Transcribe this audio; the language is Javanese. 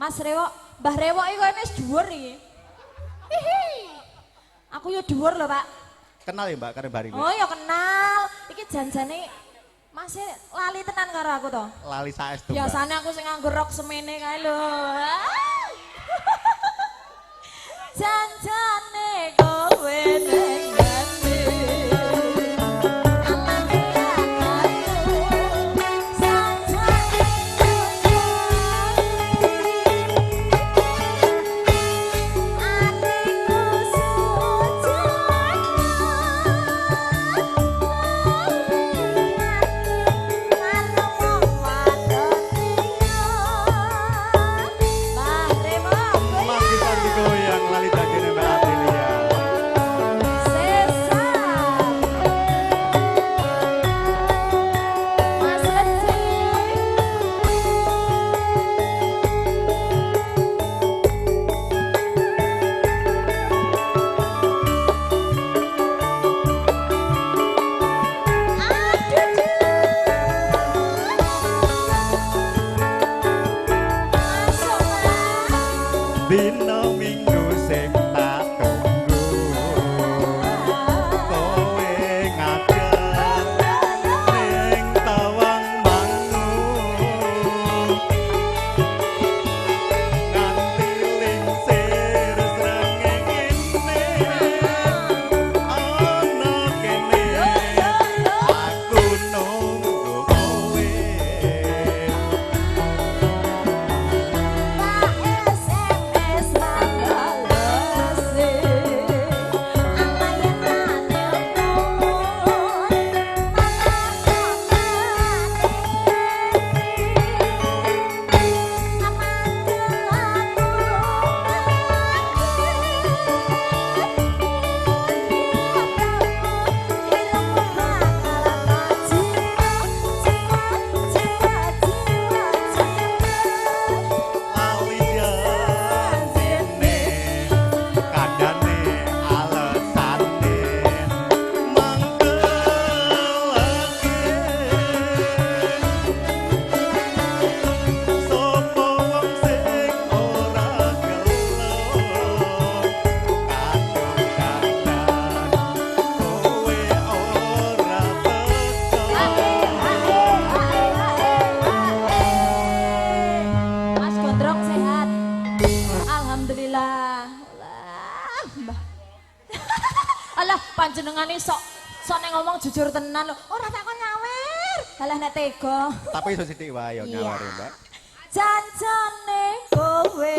Mas Rewok, Mbah Rewok iki kene wis dhuwur iki. Hihi. Aku yo dhuwur lho, Pak. Kenal ya Mbak karo Mbak Rini? Oh ya kenal. Iki janjane masih lali tenan karo aku to. Lali saestu Mbak. Biasane aku sing nganggo rok semene kae lho. Janjane kowe ning ngendi. Manggisan digoyang lali dagene Mbak Aprilia. Dino minggu sing tak tunggu kowe ngajak ning Tawang Mangu nganti lingsir srengenge ana kene aku nunggu kowe. Lali janjine kandhane alesane mangkelake sapa wong sing ora gelo kadang-kadang kowe ora Mas Gondrong sehat. Alhamdulillah. Alah, Mbah. Alah, panjenengane sok nek ngomong jujur tenan lho. Ora takon nyawer. Alah nek tega. tapi iso sithik wae yo nyawari Mbak. Janjane kowe